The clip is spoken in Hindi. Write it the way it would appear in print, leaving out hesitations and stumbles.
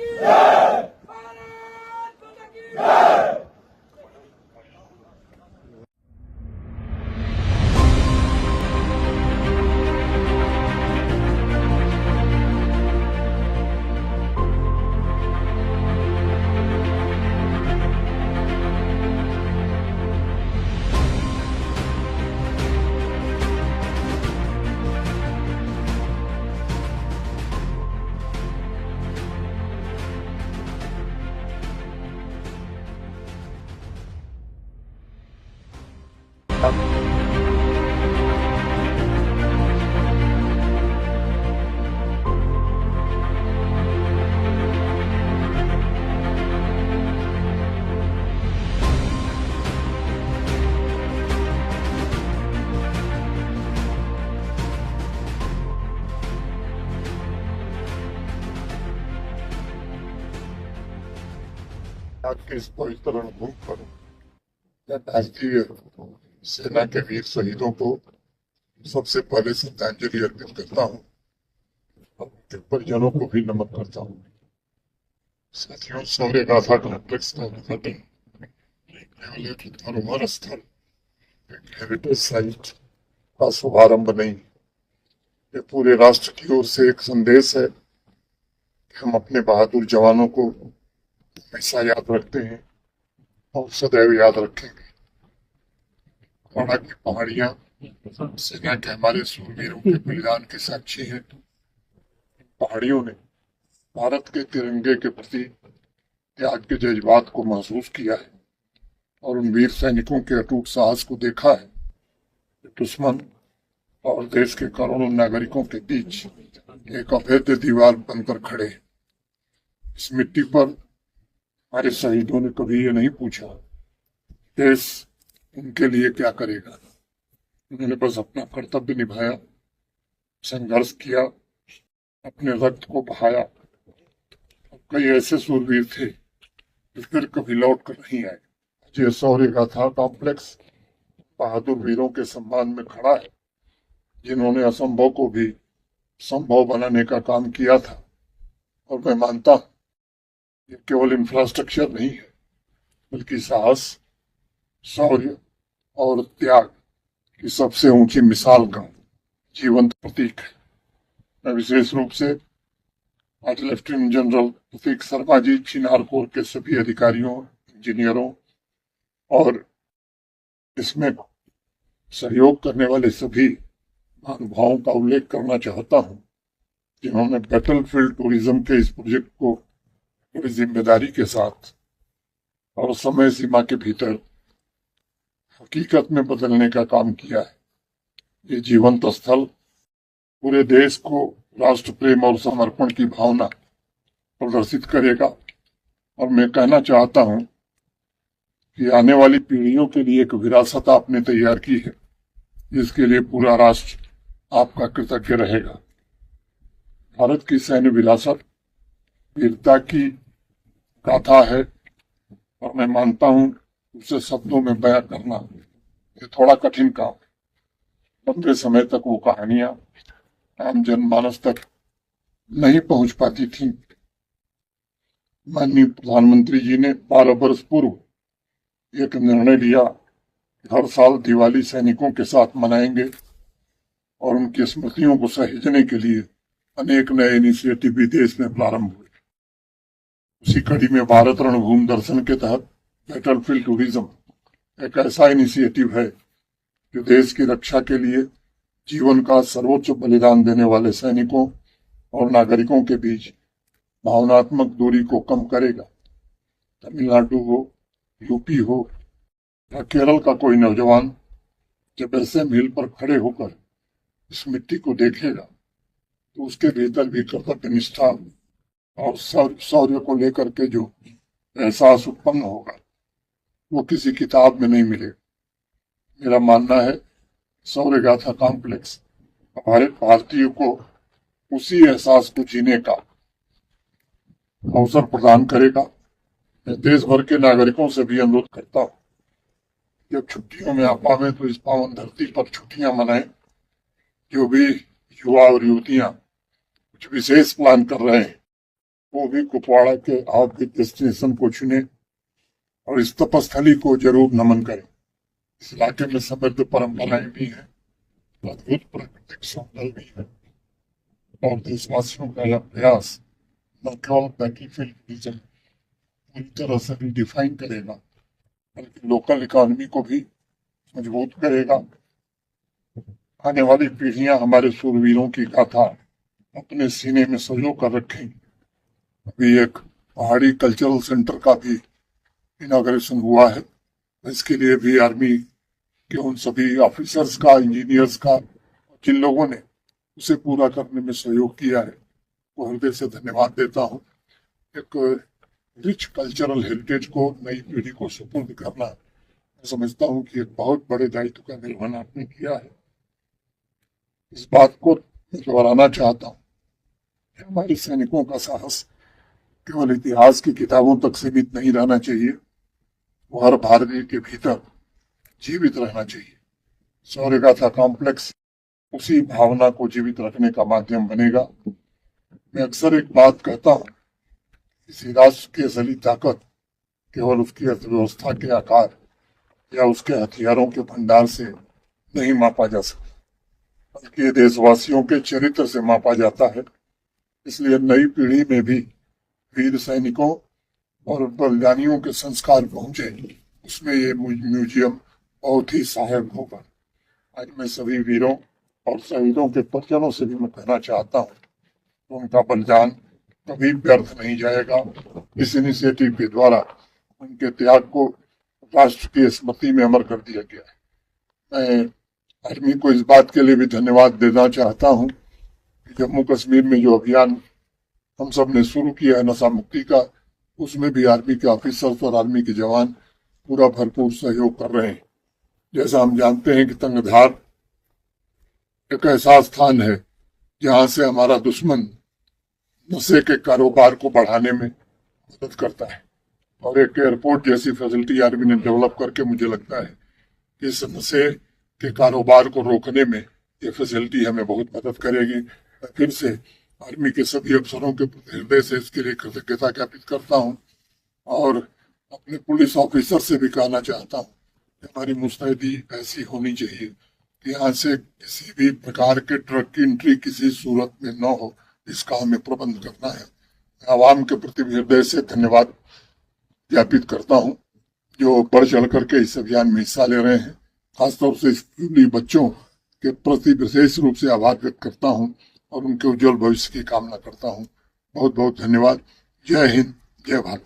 की जय, भारत माता की जय। आज के इस पवित्र रणभूमि पर मैं भारतीय सेना के वीर शहीदों को सबसे पहले श्रद्धांजलि अर्पित करता हूँ और उनके परिजनों को भी नमन करता हूँ। साथियों, शौर्य गाथा कॉम्प्लेक्स का उद्घाटन केवल एक धरोहर स्थल, एक हेरिटेज साइट का शुभारंभ नहीं, ये पूरे राष्ट्र की ओर से एक संदेश है कि हम अपने बहादुर जवानों को हमेशा याद रखते हैं और सदैव याद रखेंगे। पहाड़ की पहाड़ियां सेना के हमारे सूरवीरों के बलिदान के साक्षी हैं। पहाड़ियों ने भारत के तिरंगे के प्रति त्याग के जज्बात को महसूस किया है और उन वीर सैनिकों के अटूट साहस को देखा है। दुश्मन और देश के करोड़ों नागरिकों के बीच एक अभेद्य दीवार बनकर खड़े। इस मिट्टी पर हमारे शहीदों ने कभी ये नहीं पूछा देश उनके लिए क्या करेगा। उन्होंने बस अपना कर्तव्य निभाया, संघर्ष किया, अपने रक्त को बहाया। कई ऐसे सूरवीर थे जो फिर कभी लौट कर नहीं आए। ये शौर्य गाथा कॉम्प्लेक्स बहादुर वीरों के सम्मान में खड़ा है, जिन्होंने असंभव को भी संभव बनाने का काम किया था। और मैं मानता हूं ये केवल इंफ्रास्ट्रक्चर नहीं है, बल्कि साहस, शौर्य और त्याग की सबसे ऊंची मिसाल का जीवंत प्रतीक है। मैं विशेष रूप से आज लेफ्टिनेंट जनरल प्रतीक शर्मा जी, चिनार कोर के सभी अधिकारियों, इंजीनियरों और इसमें सहयोग करने वाले सभी महानुभावों का उल्लेख करना चाहता हूं, जिन्होंने बैटलफील्ड टूरिज्म के इस प्रोजेक्ट को पूरी जिम्मेदारी के साथ और समय सीमा के भीतर हकीकत में बदलने का काम किया है। ये जीवंत स्थल पूरे देश को राष्ट्र प्रेम और समर्पण की भावना प्रदर्शित करेगा। और मैं कहना चाहता हूं कि आने वाली पीढ़ियों के लिए एक विरासत आपने तैयार की है, जिसके लिए पूरा राष्ट्र आपका कृतज्ञ रहेगा। भारत की सैन्य विरासत वीरता की गाथा है और मैं मानता हूं उसे शब्दों में बयां करना ये थोड़ा कठिन काम है। लंबे समय तक वो कहानियां आम जनमानस तक नहीं पहुंच पाती थी। माननीय प्रधानमंत्री जी ने 12 वर्ष पूर्व एक निर्णय लिया कि हर साल दिवाली सैनिकों के साथ मनाएंगे और उनकी स्मृतियों को सहेजने के लिए अनेक नए इनिशिएटिव भी देश में प्रारंभ हुए। उसी कड़ी में भारत रणभूमि दर्शन के तहत बैटलफील्ड टूरिज्म एक ऐसा इनिशिएटिव है जो देश की रक्षा के लिए जीवन का सर्वोच्च बलिदान देने वाले सैनिकों और नागरिकों के बीच भावनात्मक दूरी को कम करेगा। तमिलनाडु हो, यूपी हो या केरल का कोई नौजवान जब ऐसे मील पर खड़े होकर इस मिट्टी को देखेगा तो उसके भीतर भी कर्तव्य निष्ठा और शौर्य को लेकर के जो एहसास उत्पन्न होगा वो किसी किताब में नहीं मिलेगा। मेरा मानना है शौर्य गाथा कॉम्प्लेक्स हमारे भारतीयों को उसी एहसास को जीने का अवसर प्रदान करेगा। मैं देश भर के नागरिकों से भी अनुरोध करता हूँ, जब छुट्टियों में आप आवे तो इस पावन धरती पर छुट्टियां मनाएं। जो भी युवा और युवतियां कुछ विशेष प्लान कर रहे हैं वो भी कुपवाड़ा के आप डेस्टिनेशन को चुने और इस तपस्थली को जरूर नमन करें। इस इलाके में समृद्ध परंपराएं भी हैं, अद्भुत प्राकृतिक सौंदर्य भी है और देशवासियों का यह प्रयास न केवल बैटलफील्ड रीजन पूरी तरह से रिडिफाइन करेगा बल्कि लोकल इकोनॉमी को भी मजबूत करेगा। आने वाली पीढ़ियां हमारे शूरवीरों की गाथा अपने सीने में संजो कर रखेंगी। अभी एक पहाड़ी कल्चरल सेंटर का भी इनॉग्रेशन हुआ है। इसके लिए भी आर्मी के उन सभी ऑफिसर्स का, इंजीनियर्स का, जिन लोगों ने उसे पूरा करने में सहयोग किया है, वो हृदय से धन्यवाद देता हूँ। एक रिच कल्चरल हेरिटेज को नई पीढ़ी को सुपुर्द करना, मैं समझता हूँ कि एक बहुत बड़े दायित्व का निर्वहन आपने किया है। इस बात को दोहराना चाहता हूँ, हमारे सैनिकों का साहस केवल इतिहास की किताबों तक सीमित नहीं रहना चाहिए, वो हर भारतीय के भीतर जीवित रहना चाहिए। शौर्य गाथा कॉम्प्लेक्स उसी भावना को जीवित रखने का माध्यम बनेगा। मैं अक्सर एक बात कहता हूँ, किसी राष्ट्र की असली ताकत केवल उसकी अर्थव्यवस्था के आकार या उसके हथियारों के भंडार से नहीं मापा जा सकता, बल्कि देशवासियों के चरित्र से मापा जाता है। इसलिए नई पीढ़ी में भी वीर सैनिकों और बलिदानियों के संस्कार पहुंचे, उसमें ये म्यूजियम बहुत ही सहायक होगा। आज मैं सभी वीरों और शहीदों के परिजनों से भी मैं कहना चाहता हूँ, उनका बलिदान कभी व्यर्थ नहीं जाएगा। इस इनिशिएटिव के द्वारा उनके त्याग को राष्ट्र की स्मृति में अमर कर दिया गया है। मैं आर्मी को इस बात के लिए भी धन्यवाद देना चाहता हूँ कि जम्मू कश्मीर में जो अभियान हम सब ने शुरू किया है नशा मुक्ति का, उसमें भी आर्मी के ऑफिसर्स और आर्मी के जवान पूरा भरपूर सहयोग कर रहे हैं। जैसा हम जानते हैं कि तंगधार एक ऐसा स्थान है जहां से हमारा दुश्मन नशे के कारोबार को बढ़ाने में मदद करता है, और एक एयरपोर्ट जैसी फैसिलिटी आर्मी ने डेवलप करके मुझे लगता है कि इस नशे के कारोबार को रोकने में ये फैसिलिटी हमें बहुत मदद करेगी। मैं फिर से आर्मी के सभी अफसरों के प्रति हृदय से इसके लिए कृतज्ञता ज्ञापित करता हूँ और अपने पुलिस ऑफिसर से भी कहना चाहता हूँ कि हमारी मुस्तैदी ऐसी होनी चाहिए कि यहाँ से किसी भी प्रकार के ड्रग की एंट्री किसी सूरत में न हो, इसका हमें प्रबंध करना है। मैं आवाम के प्रति भी हृदय से धन्यवाद ज्ञापित करता हूँ जो बढ़ चढ़ करके इस अभियान में हिस्सा ले रहे हैं। खासतौर से स्कूली बच्चों के प्रति विशेष रूप से आभार व्यक्त करता हूँ और उनके उज्जवल भविष्य की कामना करता हूँ। बहुत बहुत धन्यवाद। जय हिंद, जय भारत।